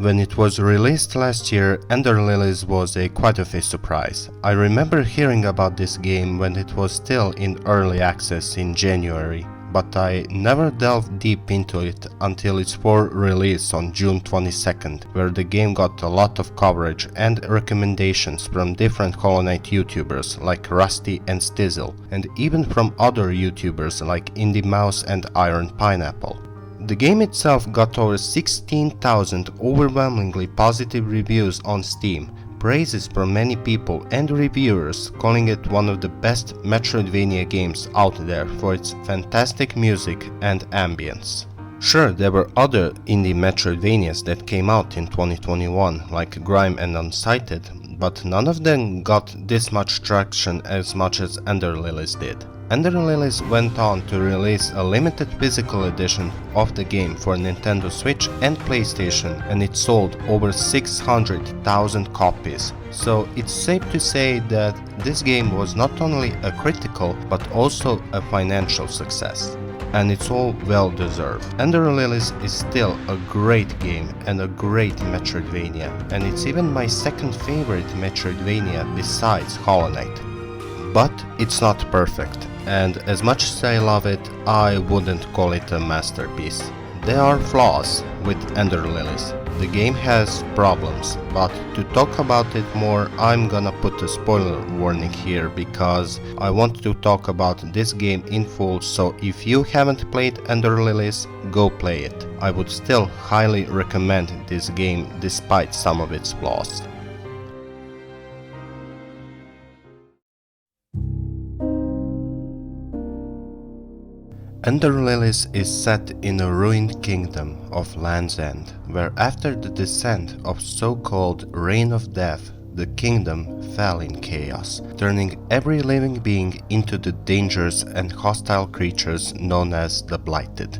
When it was released last year, Ender Lilies was quite of a surprise. I remember hearing about this game when it was still in early access in January, but I never delved deep into it until its full release on June 22nd, where the game got a lot of coverage and recommendations from different Hollow Knight YouTubers like Rusty and Stizzle, and even from other YouTubers like Indie Mouse and Iron Pineapple. The game itself got over 16,000 overwhelmingly positive reviews on Steam, praises from many people and reviewers calling it one of the best Metroidvania games out there for its fantastic music and ambience. Sure, there were other indie Metroidvanias that came out in 2021 like Grime and Unsighted, but none of them got this much traction as much as Ender Lilies did. Ender Lilies went on to release a limited physical edition of the game for Nintendo Switch and PlayStation, and it sold over 600,000 copies. So it's safe to say that this game was not only a critical but also a financial success. And it's all well deserved. Ender Lilies is still a great game and a great Metroidvania, and it's even my second favorite Metroidvania besides Hollow Knight. But it's not perfect, and as much as I love it, I wouldn't call it a masterpiece. There are flaws with Ender Lilies. The game has problems, but to talk about it more, I'm gonna put a spoiler warning here because I want to talk about this game in full, so if you haven't played Ender Lilies, go play it. I would still highly recommend this game despite some of its flaws. Ender Lilies is set in a ruined kingdom of Land's End, where after the descent of so-called Reign of Death, the kingdom fell in chaos, turning every living being into the dangerous and hostile creatures known as the Blighted.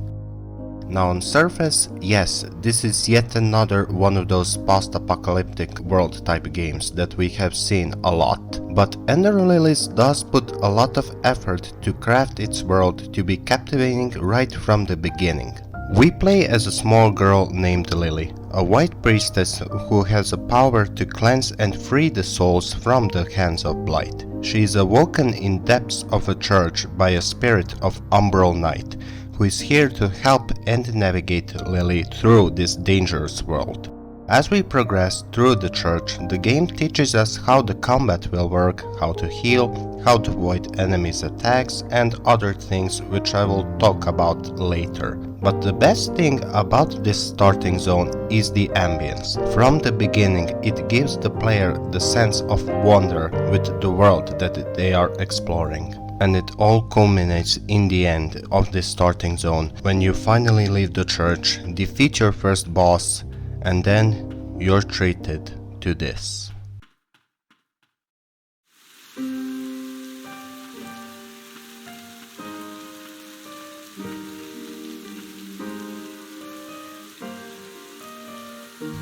Now on surface, yes, this is yet another one of those post-apocalyptic world type games that we have seen a lot. But Ender Lilies does put a lot of effort to craft its world to be captivating right from the beginning. We play as a small girl named Lily, a white priestess who has a power to cleanse and free the souls from the hands of blight. She is awoken in depths of a church by a spirit of Umbral Night, who is here to help and navigate Lily through this dangerous world. As we progress through the church, the game teaches us how the combat will work, how to heal, how to avoid enemies' attacks, and other things which I will talk about later. But the best thing about this starting zone is the ambience. From the beginning, it gives the player the sense of wonder with the world that they are exploring. And it all culminates in the end of this starting zone, when you finally leave the church, defeat your first boss, and then you're treated to this.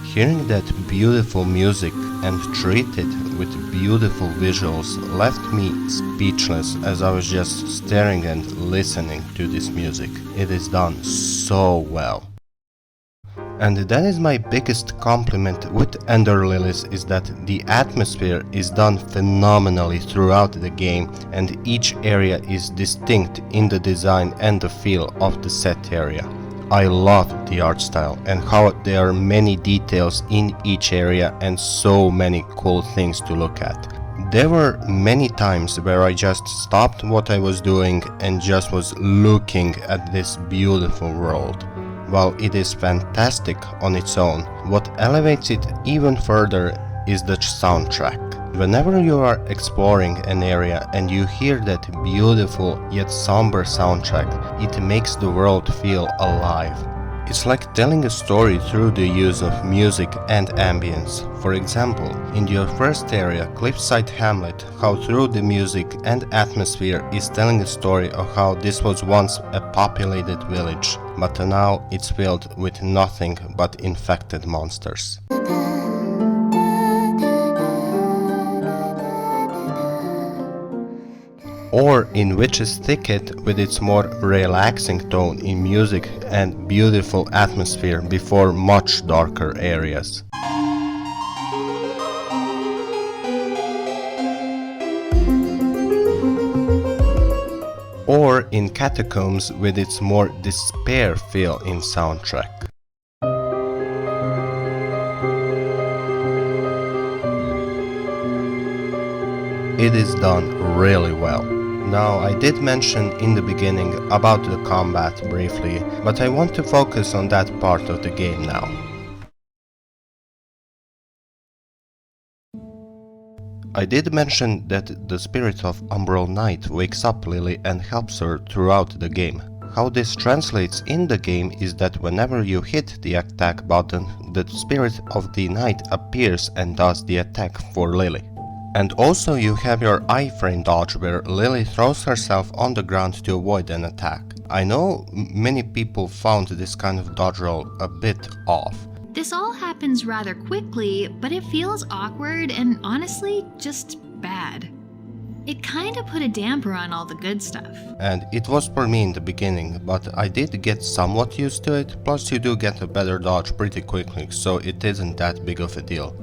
Hearing that beautiful music and treated with beautiful visuals left me speechless as I was just staring and listening to this music. It is done so well. And that is my biggest compliment with Ender Lilies, is that the atmosphere is done phenomenally throughout the game, and each area is distinct in the design and the feel of the set area. I love the art style and how there are many details in each area and so many cool things to look at. There were many times where I just stopped what I was doing and just was looking at this beautiful world. While it is fantastic on its own, what elevates it even further is the soundtrack. Whenever you are exploring an area and you hear that beautiful yet somber soundtrack, it makes the world feel alive. It's like telling a story through the use of music and ambience. For example, in your first area, Cliffside Hamlet, how through the music and atmosphere is telling a story of how this was once a populated village, but now it's filled with nothing but infected monsters. or in Witch's Thicket with its more relaxing tone in music and beautiful atmosphere before much darker areas. Or in Catacombs with its more despair feel in soundtrack. It is done really well. Now, I did mention in the beginning about the combat briefly, but I want to focus on that part of the game now. I did mention that the spirit of Umbral Night wakes up Lily and helps her throughout the game. How this translates in the game is that whenever you hit the attack button, the spirit of the night appears and does the attack for Lily. And also you have your iframe dodge where Lily throws herself on the ground to avoid an attack. I know many people found this kind of dodge roll a bit off. This all happens rather quickly, but it feels awkward and honestly just bad. It kinda put a damper on all the good stuff. And it was for me in the beginning, but I did get somewhat used to it, plus you do get a better dodge pretty quickly, so it isn't that big of a deal.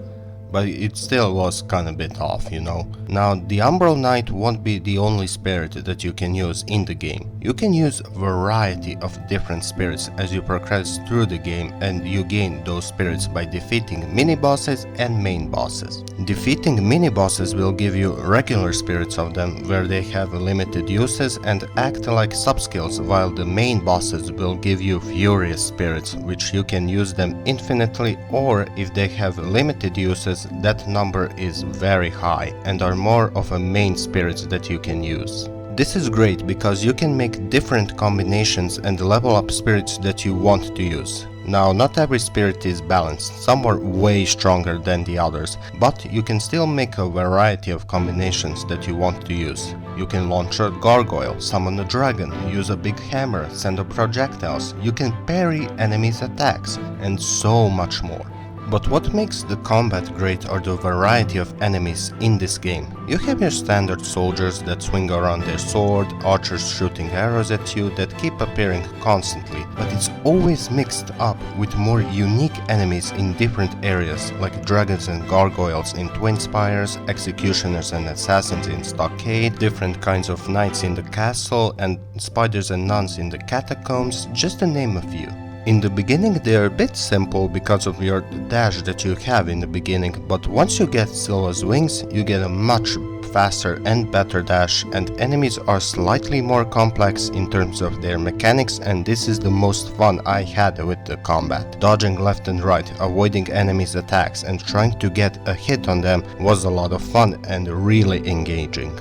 But it still was kinda bit off, you know. Now, the Umbral Knight won't be the only spirit that you can use in the game. You can use a variety of different spirits as you progress through the game, and you gain those spirits by defeating mini-bosses and main bosses. Defeating mini-bosses will give you regular spirits of them, where they have limited uses and act like sub-skills, while the main bosses will give you furious spirits, which you can use them infinitely, or if they have limited uses, that number is very high and are more of a main spirits that you can use. This is great because you can make different combinations and level up spirits that you want to use. Now, not every spirit is balanced, some are way stronger than the others, but you can still make a variety of combinations that you want to use. You can launch a gargoyle, summon a dragon, use a big hammer, send a projectiles, you can parry enemies' attacks, and so much more. But what makes the combat great are the variety of enemies in this game. You have your standard soldiers that swing around their sword, archers shooting arrows at you that keep appearing constantly, but it's always mixed up with more unique enemies in different areas, like dragons and gargoyles in Twin Spires, executioners and assassins in Stockade, different kinds of knights in the castle, and spiders and nuns in the catacombs, just to name a few. In the beginning they are a bit simple because of your dash that you have in the beginning, but once you get Silva's wings, you get a much faster and better dash, and enemies are slightly more complex in terms of their mechanics, and this is the most fun I had with the combat. Dodging left and right, avoiding enemies' attacks, and trying to get a hit on them was a lot of fun and really engaging.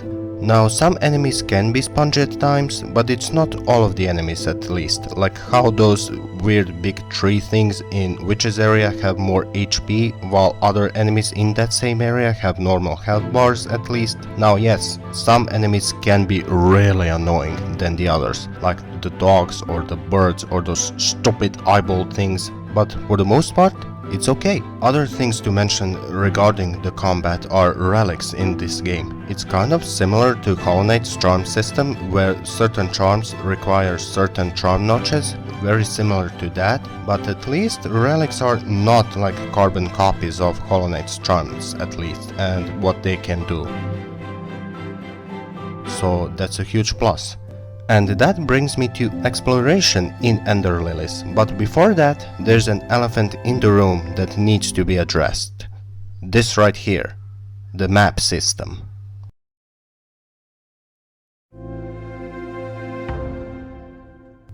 Now, some enemies can be spongy at times, but it's not all of the enemies at least, like how those weird big tree things in Witch's area have more HP, while other enemies in that same area have normal health bars at least. Now yes, some enemies can be really annoying than the others, like the dogs or the birds or those stupid eyeball things, but for the most part, it's okay. Other things to mention regarding the combat are relics in this game. It's kind of similar to Hollow Knight's charm system, where certain charms require certain charm notches, very similar to that, but at least relics are not like carbon copies of Hollow Knight's charms, at least, and what they can do. So that's a huge plus. And that brings me to exploration in Ender Lilies, but before that, there's an elephant in the room that needs to be addressed. This right here, the map system.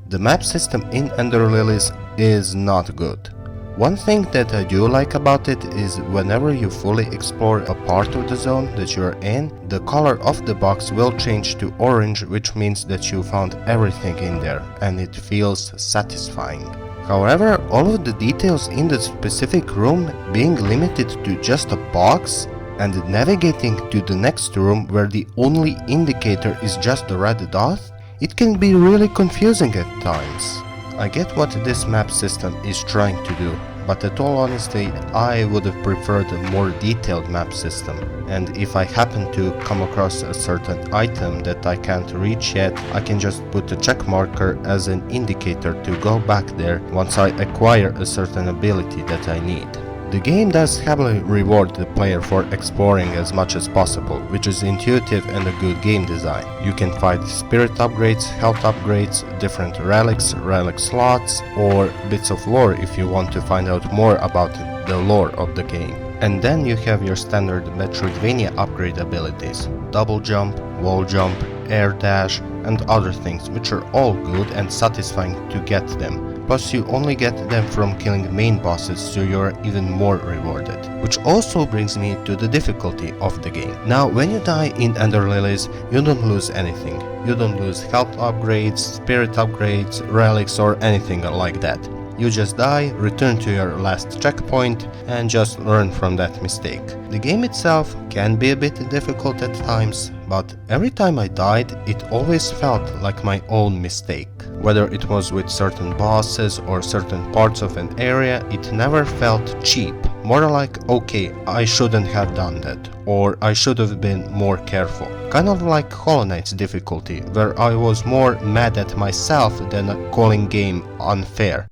The map system in Ender Lilies is not good. One thing that I do like about it is whenever you fully explore a part of the zone that you're in, the color of the box will change to orange, which means that you found everything in there, and it feels satisfying. However, all of the details in the specific room being limited to just a box, and navigating to the next room where the only indicator is just the red dot, it can be really confusing at times. I get what this map system is trying to do, but in all honesty, I would have preferred a more detailed map system. And if I happen to come across a certain item that I can't reach yet, I can just put a check marker as an indicator to go back there once I acquire a certain ability that I need. The game does heavily reward the player for exploring as much as possible, which is intuitive and a good game design. You can find spirit upgrades, health upgrades, different relics, relic slots, or bits of lore if you want to find out more about the lore of the game. And then you have your standard Metroidvania upgrade abilities: double jump, wall jump, air dash, and other things, which are all good and satisfying to get them. Plus you only get them from killing main bosses, so you're even more rewarded. Which also brings me to the difficulty of the game. Now when you die in Ender Lilies, you don't lose anything. You don't lose health upgrades, spirit upgrades, relics, or anything like that. You just die, return to your last checkpoint, and just learn from that mistake. The game itself can be a bit difficult at times, but every time I died, it always felt like my own mistake. Whether it was with certain bosses or certain parts of an area, it never felt cheap. More like, okay, I shouldn't have done that, or I should have been more careful. Kind of like Hollow Knight's difficulty, where I was more mad at myself than calling game unfair.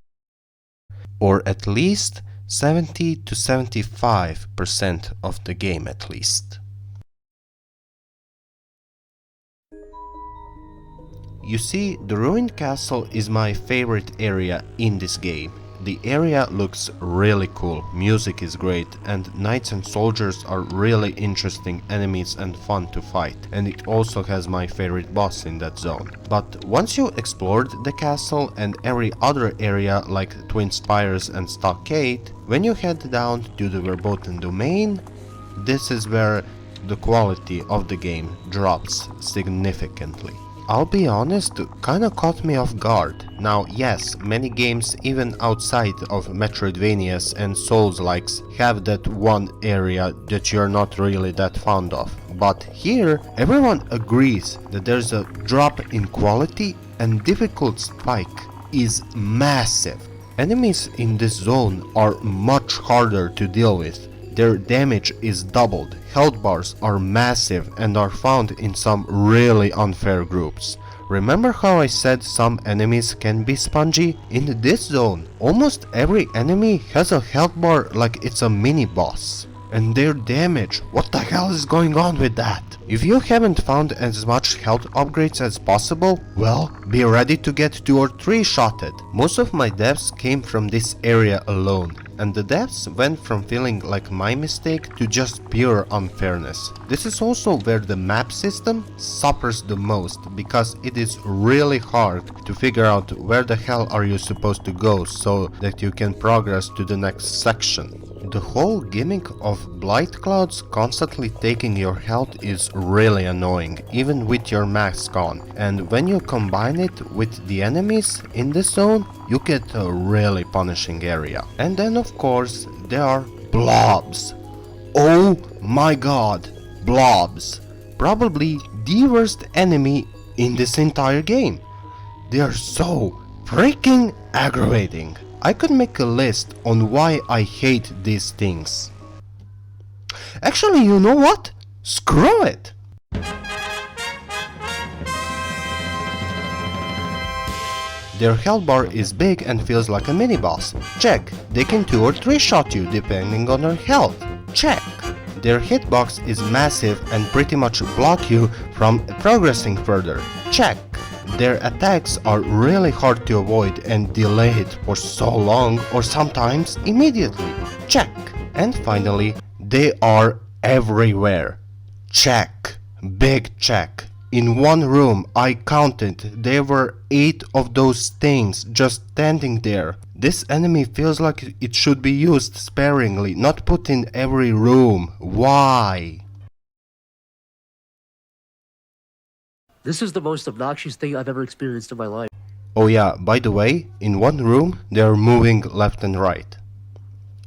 Or at least 70 to 75% of the game at least. You see, the ruined castle is my favorite area in this game. The area looks really cool, music is great, and knights and soldiers are really interesting enemies and fun to fight, and it also has my favorite boss in that zone. But once you explored the castle and every other area like Twin Spires and Stockade, when you head down to the Verboten Domain, this is where the quality of the game drops significantly. I'll be honest, kinda caught me off guard. Now yes, many games even outside of Metroidvanias and Souls-likes have that one area that you're not really that fond of. But here, everyone agrees that there's a drop in quality and difficult spike is massive. Enemies in this zone are much harder to deal with. Their damage is doubled, health bars are massive and are found in some really unfair groups. Remember how I said some enemies can be spongy? In this zone, almost every enemy has a health bar like it's a mini boss. And their damage, what the hell is going on with that? If you haven't found as much health upgrades as possible, well, be ready to get 2 or 3 shotted. Most of my deaths came from this area alone, and the deaths went from feeling like my mistake to just pure unfairness. This is also where the map system suffers the most, because it is really hard to figure out where the hell are you supposed to go so that you can progress to the next section. The whole gimmick of blight clouds constantly taking your health is really annoying, even with your mask on, and when you combine it with the enemies in this zone, you get a really punishing area. And then of course there are blobs. Oh my god, blobs. Probably the worst enemy in this entire game. They are so freaking aggravating. I could make a list on why I hate these things. Actually, you know what? Screw it! Their health bar is big and feels like a mini-boss. Check. They can 2 or 3 shot you depending on their health. Check. Their hitbox is massive and pretty much block you from progressing further. Check. Their attacks are really hard to avoid and delayed for so long or sometimes immediately. Check. And finally, they are everywhere. Check. Big check. In one room, I counted, there were 8 of those things just standing there. This enemy feels like it should be used sparingly, not put in every room. Why? This is the most obnoxious thing I've ever experienced in my life. Oh yeah, by the way, in one room, they're moving left and right.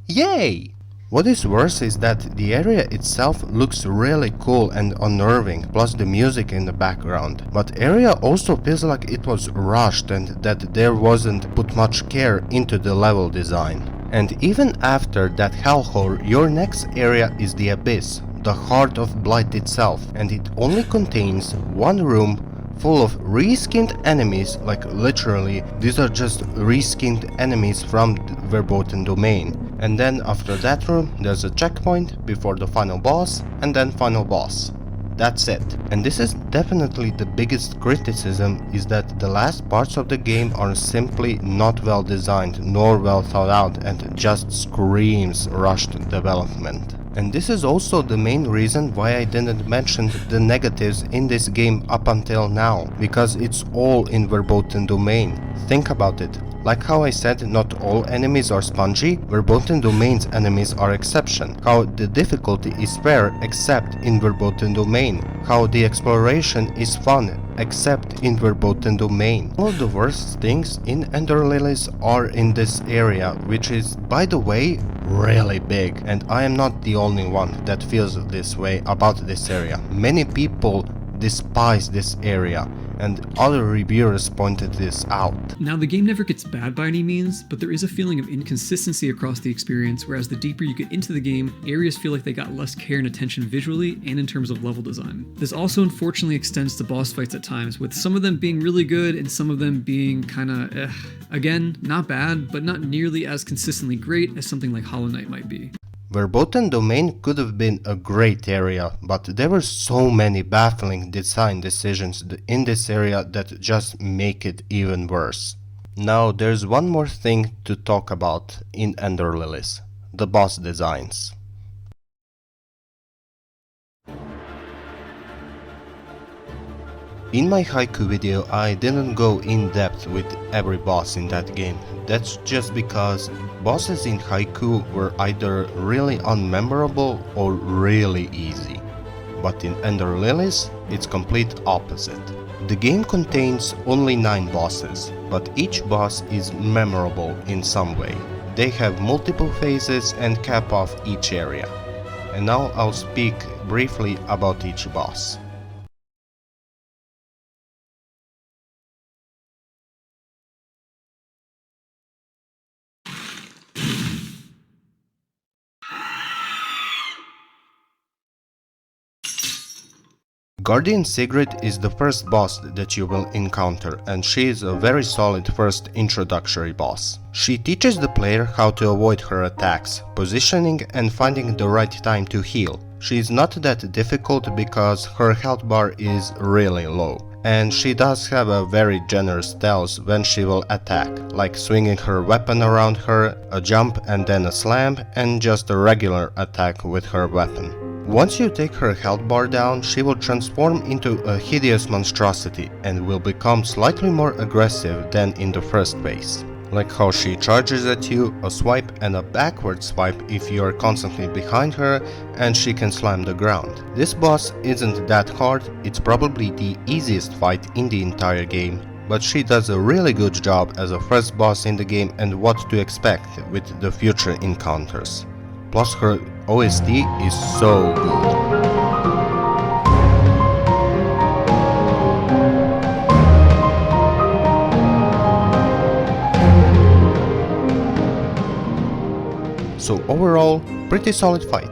Yay! What is worse is that the area itself looks really cool and unnerving, plus the music in the background. But area also feels like it was rushed and that there wasn't put much care into the level design. And even after that hellhole, your next area is the Abyss, the heart of Blight itself, and it only contains one room full of reskinned enemies. Like literally, these are just reskinned enemies from the Verboten domain. And then after that room, there's a checkpoint before the final boss, and then final boss. That's it. And this is definitely the biggest criticism, is that the last parts of the game are simply not well designed nor well thought out and just screams rushed development. And this is also the main reason why I didn't mention the negatives in this game up until now, because it's all in Verboten domain. Think about it. Like how I said, not all enemies are spongy, Verboten domain's enemies are exception. How the difficulty is fair except in Verboten domain. How the exploration is fun except in Verboten domain. All of the worst things in Ender Lilies are in this area, which is, by the way, really big. And I am not the only one that feels this way about this area. Many people despise this area, and other reviewers pointed this out. Now, the game never gets bad by any means, but there is a feeling of inconsistency across the experience, whereas the deeper you get into the game, areas feel like they got less care and attention visually and in terms of level design. This also unfortunately extends to boss fights at times, with some of them being really good and some of them being kinda Again, not bad, but not nearly as consistently great as something like Hollow Knight might be. Verboten domain could have been a great area, but there were so many baffling design decisions in this area that just make it even worse. Now there's one more thing to talk about in Ender Lilies: the boss designs. In my haiku video, I didn't go in depth with every boss in that game. That's just because bosses in haiku were either really unmemorable or really easy. But in Ender Lilies, it's complete opposite. The game contains only 9 bosses, but each boss is memorable in some way. They have multiple phases and cap off each area. And now I'll speak briefly about each boss. Guardian Siegrid is the first boss that you will encounter, and she is a very solid first introductory boss. She teaches the player how to avoid her attacks, positioning and finding the right time to heal. She is not that difficult because her health bar is really low, and she does have a very generous stealth when she will attack, like swinging her weapon around her, a jump and then a slam, and just a regular attack with her weapon. Once you take her health bar down, she will transform into a hideous monstrosity and will become slightly more aggressive than in the first phase. Like how she charges at you, a swipe and a backward swipe if you are constantly behind her, and she can slam the ground. This boss isn't that hard, it's probably the easiest fight in the entire game, but she does a really good job as a first boss in the game and what to expect with the future encounters. Plus her OST is so good. So overall, pretty solid fight.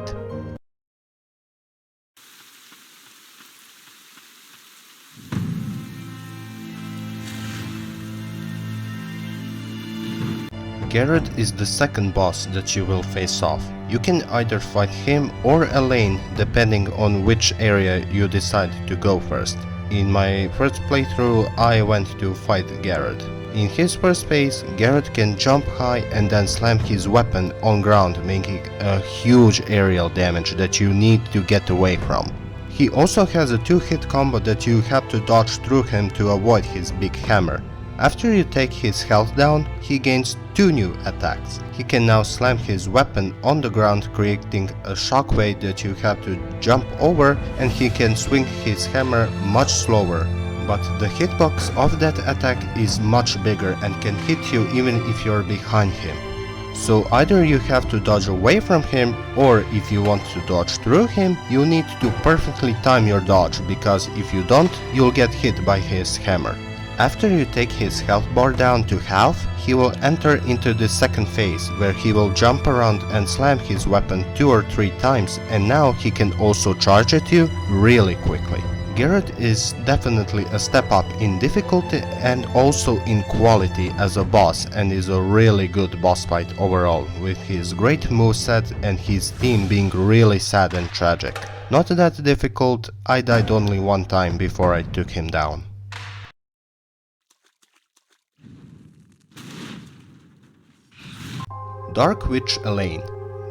Gerrod is the second boss that you will face off. You can either fight him or Eleine depending on which area you decide to go first. In my first playthrough, I went to fight Gerrod. In his first phase, Gerrod can jump high and then slam his weapon on ground, making a huge aerial damage that you need to get away from. He also has a 2-hit combo that you have to dodge through him to avoid his big hammer. After you take his health down, he gains 2 new attacks. He can now slam his weapon on the ground, creating a shockwave that you have to jump over, and he can swing his hammer much slower. But the hitbox of that attack is much bigger and can hit you even if you're behind him. So either you have to dodge away from him, or if you want to dodge through him, you need to perfectly time your dodge, because if you don't, you'll get hit by his hammer. After you take his health bar down to half, he will enter into the second phase, where he will jump around and slam his weapon 2 or 3 times, and now he can also charge at you really quickly. Gerrod is definitely a step up in difficulty and also in quality as a boss, and is a really good boss fight overall, with his great moveset and his theme being really sad and tragic. Not that difficult, I died only one time before I took him down. Dark Witch Eleine.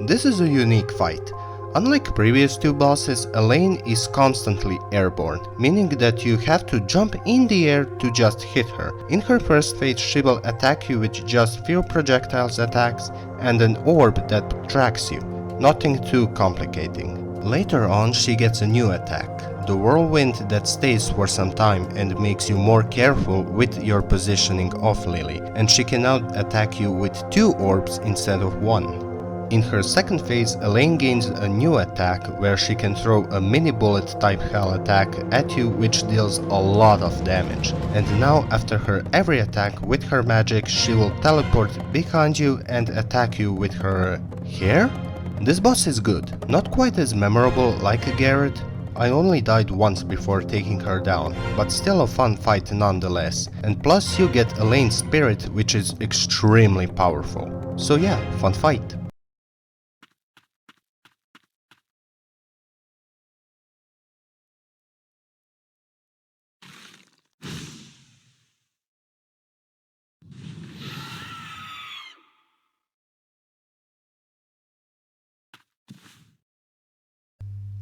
This is a unique fight. Unlike previous 2 bosses, Eleine is constantly airborne, meaning that you have to jump in the air to just hit her. In her first phase she will attack you with just few projectiles attacks and an orb that tracks you, nothing too complicating. Later on she gets a new attack, the whirlwind that stays for some time and makes you more careful with your positioning of Lily, and she can now attack you with 2 orbs instead of 1. In her second phase, Eleine gains a new attack where she can throw a mini bullet type hell attack at you, which deals a lot of damage. And now after her every attack with her magic, she will teleport behind you and attack you with her hair? This boss is good, not quite as memorable like Gerrod. I only died once before taking her down, but still a fun fight nonetheless, and plus you get Elaine's spirit, which is extremely powerful. So yeah, fun fight.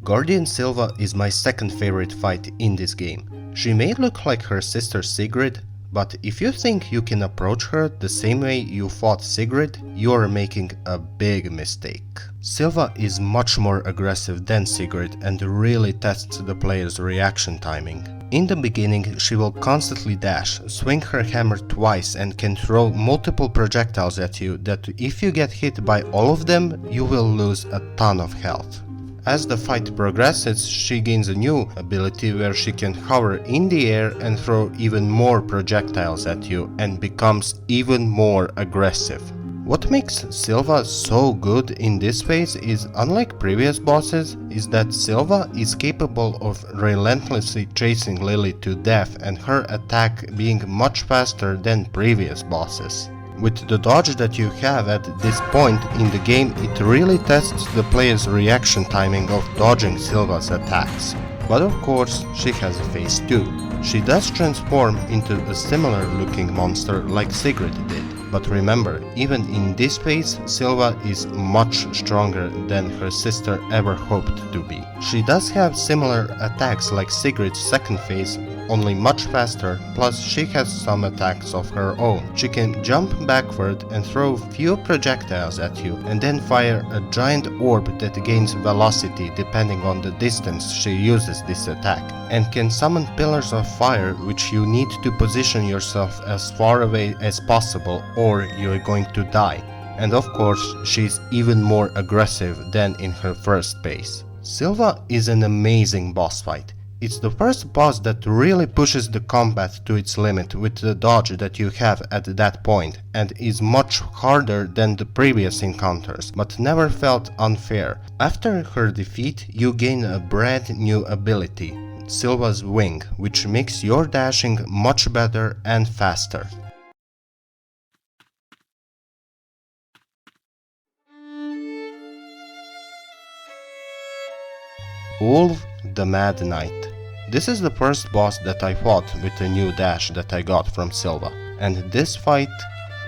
Guardian Silva is my second favorite fight in this game. She may look like her sister Siegrid, but if you think you can approach her the same way you fought Siegrid, you are making a big mistake. Silva is much more aggressive than Siegrid and really tests the player's reaction timing. In the beginning she will constantly dash, swing her hammer twice and can throw multiple projectiles at you that if you get hit by all of them, you will lose a ton of health. As the fight progresses, she gains a new ability where she can hover in the air and throw even more projectiles at you and becomes even more aggressive. What makes Silva so good in this phase is, unlike previous bosses, is that Silva is capable of relentlessly chasing Lily to death and her attack being much faster than previous bosses. With the dodge that you have at this point in the game, it really tests the player's reaction timing of dodging Silva's attacks. But of course, she has a phase too. She does transform into a similar looking monster like Siegrid did. But remember, even in this phase, Silva is much stronger than her sister ever hoped to be. She does have similar attacks like Sigrid's second phase, only much faster, plus she has some attacks of her own. She can jump backward and throw few projectiles at you, and then fire a giant orb that gains velocity depending on the distance she uses this attack, and can summon pillars of fire which you need to position yourself as far away as possible or you're going to die. And of course, she's even more aggressive than in her first phase. Silva is an amazing boss fight. It's the first boss that really pushes the combat to its limit with the dodge that you have at that point, and is much harder than the previous encounters, but never felt unfair. After her defeat, you gain a brand new ability, Silva's Wing, which makes your dashing much better and faster. Ulv the Mad Knight. This is the first boss that I fought with a new dash that I got from Silva, and this fight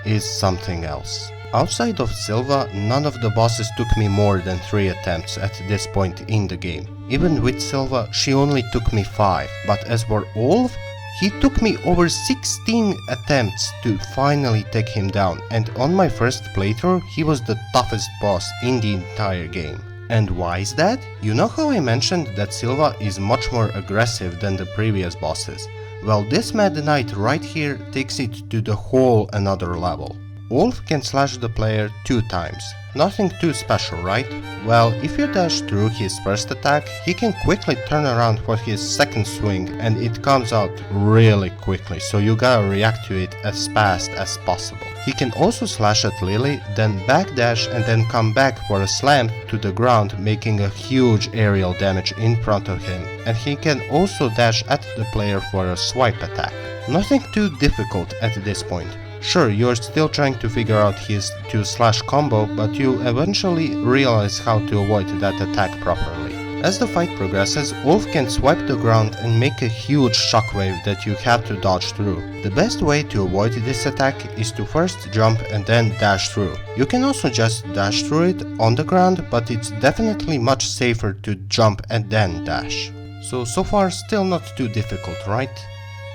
is something else. Outside of Silva, none of the bosses took me more than 3 attempts at this point in the game. Even with Silva, she only took me 5, but as for Ulv, he took me over 16 attempts to finally take him down, and on my first playthrough, he was the toughest boss in the entire game. And why is that? You know how I mentioned that Silva is much more aggressive than the previous bosses? Well, this Mad Knight right here takes it to the whole another level. Ulf can slash the player 2 times. Nothing too special, right? Well, if you dash through his first attack, he can quickly turn around for his second swing and it comes out really quickly, so you gotta react to it as fast as possible. He can also slash at Lily, then backdash and then come back for a slam to the ground, making a huge aerial damage in front of him, and he can also dash at the player for a swipe attack. Nothing too difficult at this point. Sure, you're still trying to figure out his 2-slash combo, but you eventually realize how to avoid that attack properly. As the fight progresses, Ulf can swipe the ground and make a huge shockwave that you have to dodge through. The best way to avoid this attack is to first jump and then dash through. You can also just dash through it on the ground, but it's definitely much safer to jump and then dash. So far still not too difficult, right?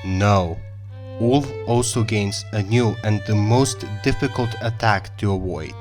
No. Ulf also gains a new and the most difficult attack to avoid.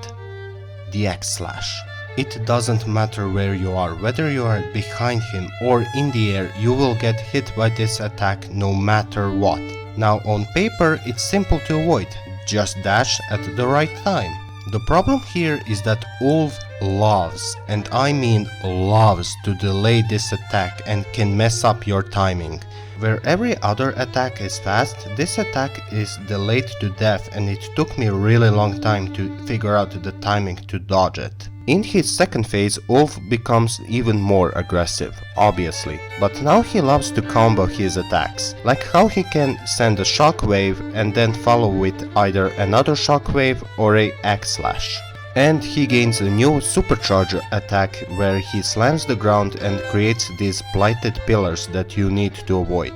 The X-Slash. It doesn't matter where you are, whether you are behind him or in the air, you will get hit by this attack no matter what. Now on paper it's simple to avoid, just dash at the right time. The problem here is that Ulf loves, and I mean loves, to delay this attack and can mess up your timing. Where every other attack is fast, this attack is delayed to death and it took me a really long time to figure out the timing to dodge it. In his second phase, Ulf becomes even more aggressive, obviously, but now he loves to combo his attacks, like how he can send a shockwave and then follow with either another shockwave or a X-Slash. And he gains a new supercharger attack where he slams the ground and creates these blighted pillars that you need to avoid.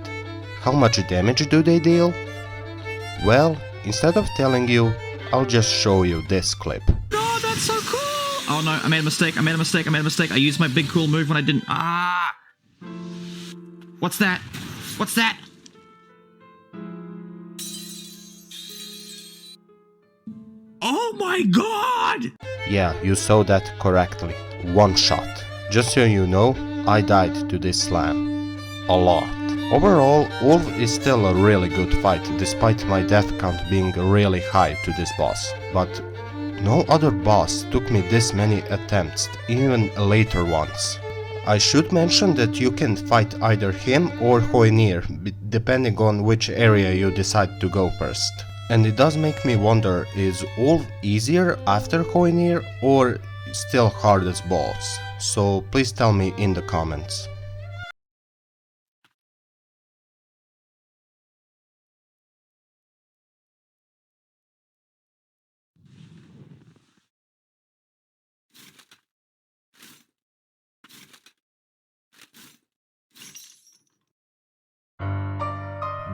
How much damage do they deal? Well, instead of telling you, I'll just show you this clip. Oh, that's so cool! Oh no, I made a mistake, I used my big cool move when I didn't. Ah! What's that? What's that? Oh my god! Yeah, you saw that correctly. One shot. Just so you know, I died to this slam. A lot. Overall, Ulf is still a really good fight, despite my death count being really high to this boss. But no other boss took me this many attempts, even later ones. I should mention that you can fight either him or Hoenir, depending on which area you decide to go first. And it does make me wonder, is Ulf easier after Hoenir or still hard as balls? So please tell me in the comments.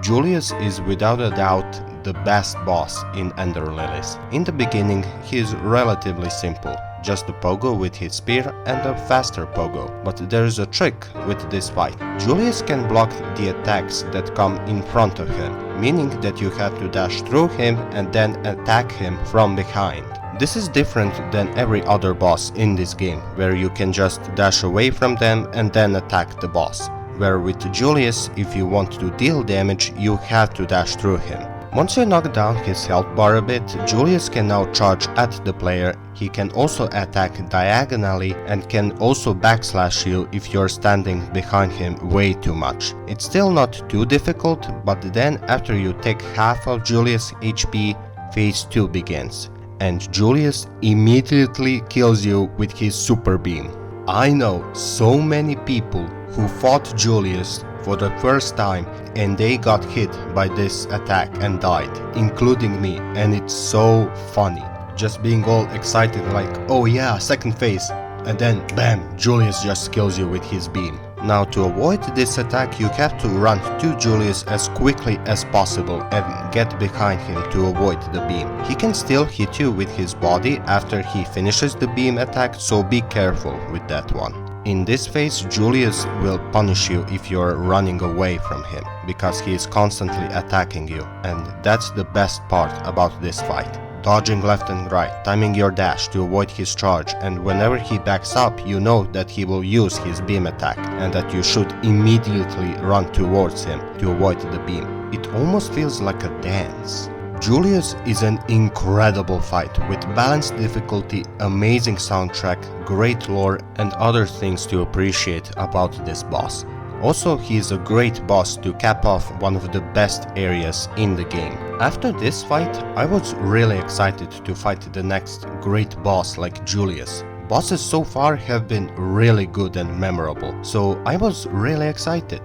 Julius is without a doubt the best boss in Ender Lilies. In the beginning, he is relatively simple, just a pogo with his spear and a faster pogo. But there is a trick with this fight. Julius can block the attacks that come in front of him, meaning that you have to dash through him and then attack him from behind. This is different than every other boss in this game, where you can just dash away from them and then attack the boss. Where with Julius, if you want to deal damage, you have to dash through him. Once you knock down his health bar a bit, Julius can now charge at the player. He can also attack diagonally and can also backslash you if you're standing behind him way too much. It's still not too difficult, but then after you take half of Julius' HP, phase 2 begins. And Julius immediately kills you with his super beam. I know so many people who fought Julius for the first time and they got hit by this attack and died, including me, and it's so funny. Just being all excited like, oh yeah, second phase, and then bam, Julius just kills you with his beam. Now to avoid this attack you have to run to Julius as quickly as possible and get behind him to avoid the beam. He can still hit you with his body after he finishes the beam attack, so be careful with that one. In this phase, Julius will punish you if you're running away from him, because he is constantly attacking you, and that's the best part about this fight. Dodging left and right, timing your dash to avoid his charge, and whenever he backs up, you know that he will use his beam attack, and that you should immediately run towards him to avoid the beam. It almost feels like a dance. Julius is an incredible fight with balanced difficulty, amazing soundtrack, great lore and other things to appreciate about this boss. Also, he is a great boss to cap off one of the best areas in the game. After this fight, I was really excited to fight the next great boss like Julius. Bosses so far have been really good and memorable, so I was really excited.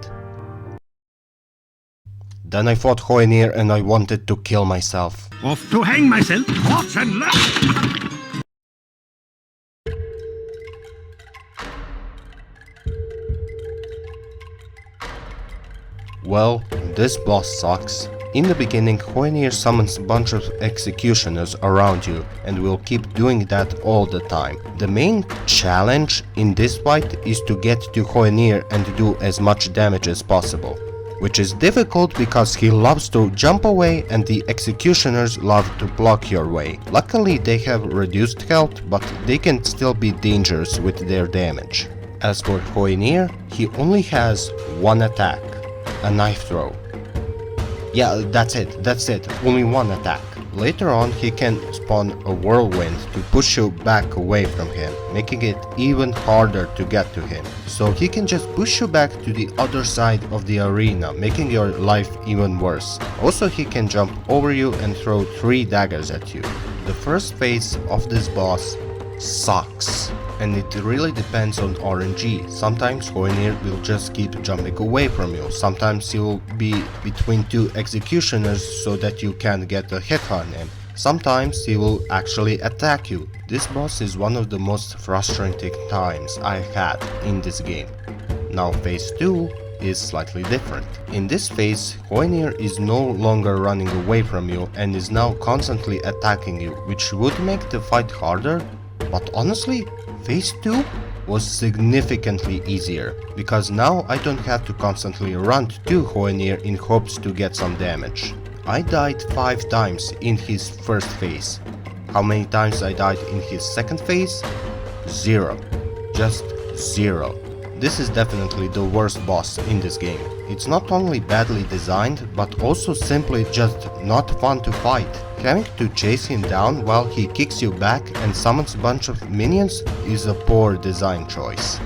Then I fought Hoenir and I wanted to kill myself. Off to hang myself, horse and Well, this boss sucks. In the beginning, Hoenir summons a bunch of executioners around you and will keep doing that all the time. The main challenge in this fight is to get to Hoenir and do as much damage as possible, which is difficult because he loves to jump away and the executioners love to block your way. Luckily they have reduced health, but they can still be dangerous with their damage. As for Hoenir, he only has one attack. A knife throw. Yeah, that's it, only one attack. Later on he can spawn a whirlwind to push you back away from him, making it even harder to get to him. So he can just push you back to the other side of the arena, making your life even worse. Also he can jump over you and throw 3 daggers at you. The first phase of this boss sucks. And it really depends on RNG. Sometimes Hoenir will just keep jumping away from you. Sometimes he will be between 2 executioners so that you can't get a hit on him. Sometimes he will actually attack you. This boss is one of the most frustrating times I've had in this game. Now phase 2 is slightly different. In this phase, Hoenir is no longer running away from you and is now constantly attacking you, which would make the fight harder, but honestly, phase 2 was significantly easier, because now I don't have to constantly run to Hoenir in hopes to get some damage. I died 5 times in his first phase. How many times I died in his second phase? 0. Just 0. This is definitely the worst boss in this game. It's not only badly designed, but also simply just not fun to fight. Having to chase him down while he kicks you back and summons a bunch of minions is a poor design choice.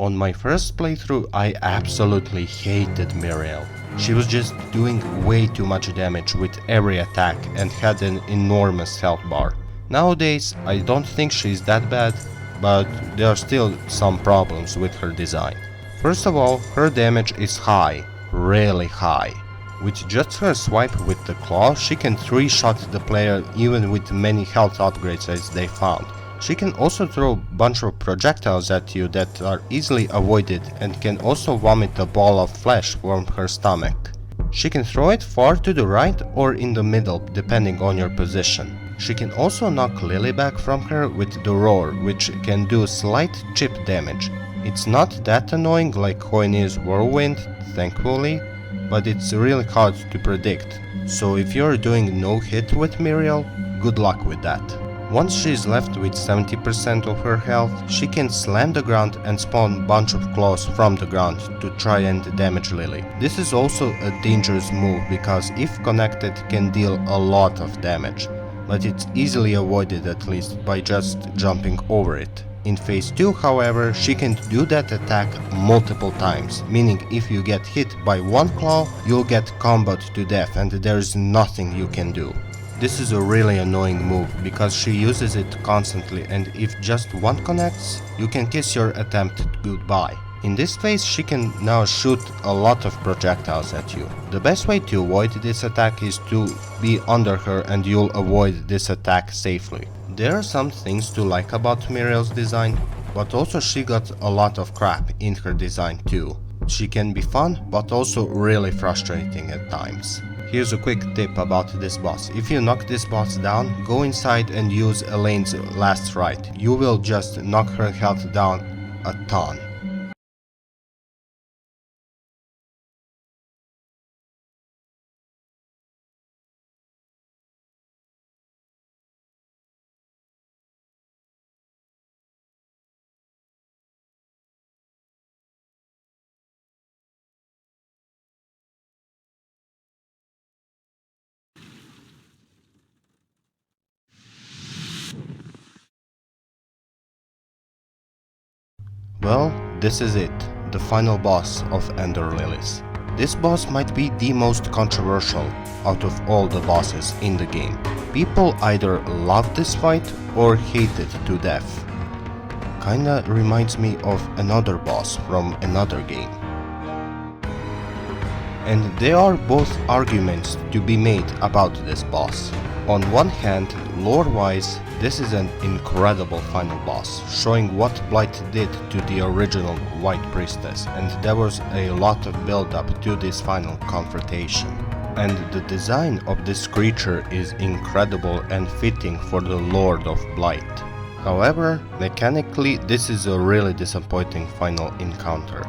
On my first playthrough, I absolutely hated Miriel. She was just doing way too much damage with every attack and had an enormous health bar. Nowadays, I don't think she's that bad, but there are still some problems with her design. First of all, her damage is high, really high. With just her swipe with the claw, she can 3-shot the player even with many health upgrades as they found. She can also throw a bunch of projectiles at you that are easily avoided and can also vomit a ball of flesh from her stomach. She can throw it far to the right or in the middle depending on your position. She can also knock Lily back from her with the roar, which can do slight chip damage. It's not that annoying like Hoenir's whirlwind, thankfully, but it's really hard to predict. So if you're doing no hit with Miriel, good luck with that. Once she's left with 70% of her health, she can slam the ground and spawn a bunch of claws from the ground to try and damage Lily. This is also a dangerous move because if connected can deal a lot of damage, but it's easily avoided at least by just jumping over it. In phase 2, however, she can do that attack multiple times, meaning if you get hit by one claw, you'll get comboed to death and there's nothing you can do. This is a really annoying move because she uses it constantly, and if just one connects, you can kiss your attempt goodbye. In this phase she can now shoot a lot of projectiles at you. The best way to avoid this attack is to be under her and you'll avoid this attack safely. There are some things to like about Miriel's design, but also she got a lot of crap in her design too. She can be fun, but also really frustrating at times. Here's a quick tip about this boss. If you knock this boss down, go inside and use Elaine's last rite. You will just knock her health down a ton. Well, this is it, the final boss of Ender Lilies. This boss might be the most controversial out of all the bosses in the game. People either love this fight or hate it to death. Kinda reminds me of another boss from another game. And there are both arguments to be made about this boss. On one hand, lore-wise, this is an incredible final boss, showing what Blight did to the original White Priestess, and there was a lot of build-up to this final confrontation. And the design of this creature is incredible and fitting for the Lord of Blight. However, mechanically this is a really disappointing final encounter.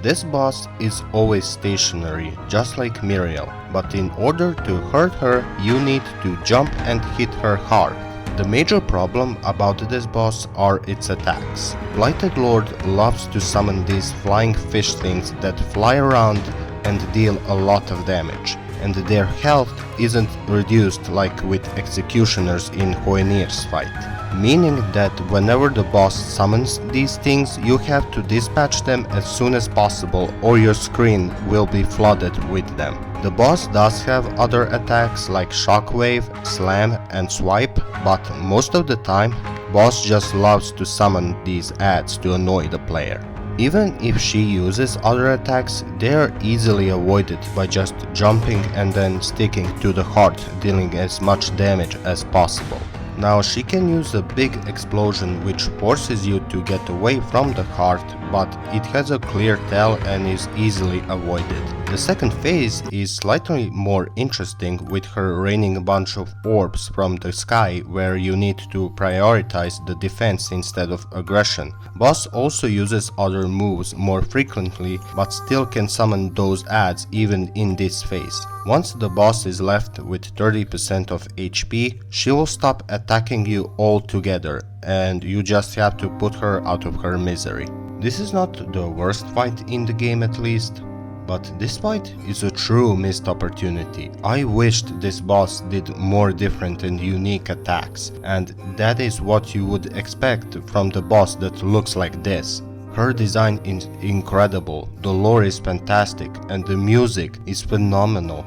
This boss is always stationary, just like Miriel, but in order to hurt her, you need to jump and hit her hard. The major problem about this boss are its attacks. Blighted Lord loves to summon these flying fish things that fly around and deal a lot of damage, and their health isn't reduced like with executioners in Hoenir's fight. Meaning that whenever the boss summons these things, you have to dispatch them as soon as possible or your screen will be flooded with them. The boss does have other attacks like Shockwave, Slam and Swipe, but most of the time, boss just loves to summon these adds to annoy the player. Even if she uses other attacks, they are easily avoided by just jumping and then sticking to the heart, dealing as much damage as possible. Now she can use a big explosion which forces you to get away from the heart, but it has a clear tail and is easily avoided. The second phase is slightly more interesting, with her raining a bunch of orbs from the sky where you need to prioritize the defense instead of aggression. Boss also uses other moves more frequently, but still can summon those adds even in this phase. Once the boss is left with 30% of HP, she will stop attacking you altogether, and you just have to put her out of her misery. This is not the worst fight in the game, at least, but this fight is a true missed opportunity. I wished this boss did more different and unique attacks, and that is what you would expect from the boss that looks like this. Her design is incredible, the lore is fantastic, and the music is phenomenal.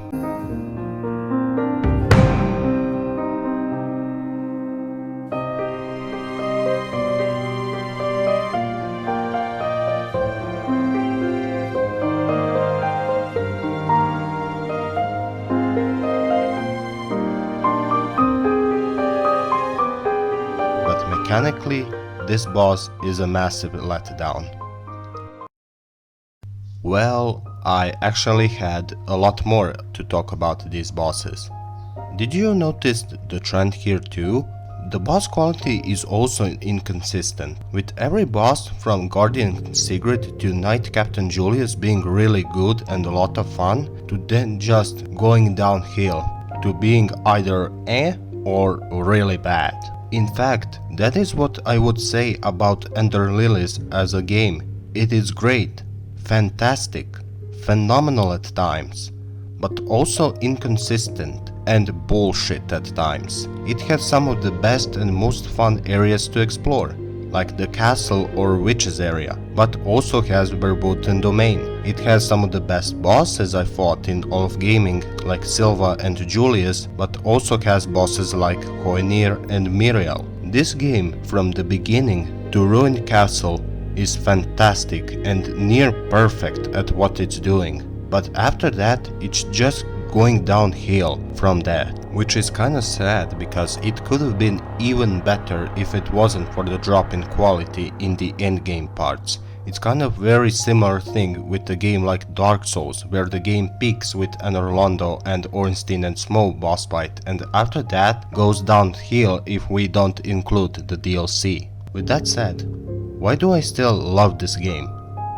But mechanically, this boss is a massive letdown. Well, I actually had a lot more to talk about these bosses. Did you notice the trend here too? The boss quality is also inconsistent, with every boss from Guardian Siegrid to Knight Captain Julius being really good and a lot of fun, to then just going downhill to being either or really bad. In fact, that is what I would say about Ender Lilies as a game. It is great, fantastic, phenomenal at times, but also inconsistent and bullshit at times. It has some of the best and most fun areas to explore, like the castle or witches area, but also has Verboten Domain. It has some of the best bosses I fought in all of gaming, like Silva and Julius, but also has bosses like Hoenir and Miriel. This game, from the beginning to Ruined Castle, is fantastic and near perfect at what it's doing, but after that it's just going downhill from that, which is kinda sad because it could have been even better if it wasn't for the drop in quality in the endgame parts. It's kind of very similar thing with a game like Dark Souls, where the game peaks with an Orlando and Ornstein and Smough boss fight, and after that goes downhill if we don't include the DLC. With that said, why do I still love this game?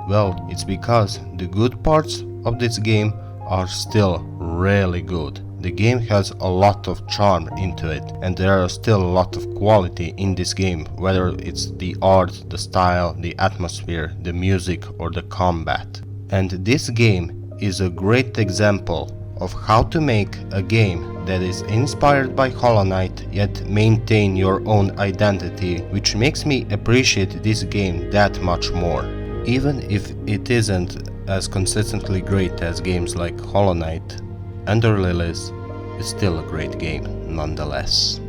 Well, it's because the good parts of this game are still really good. The game has a lot of charm into it, and there are still a lot of quality in this game, whether it's the art, the style, the atmosphere, the music or the combat. And this game is a great example of how to make a game that is inspired by Hollow Knight yet maintain your own identity, which makes me appreciate this game that much more. Even if it isn't as consistently great as games like Hollow Knight, Ender Lilies is still a great game nonetheless.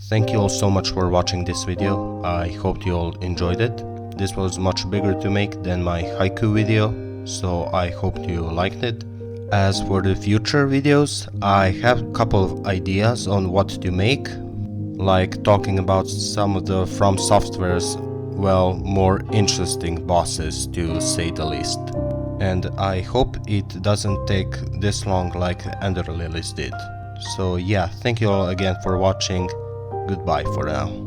Thank you all so much for watching this video. I hope you all enjoyed it. This was much bigger to make than my haiku video, so I hope you liked it. As for the future videos, I have a couple of ideas on what to make, like talking about some of the From Software's, well, more interesting bosses to say the least. And I hope it doesn't take this long like Ender Lilies did. So yeah, thank you all again for watching. Goodbye for now.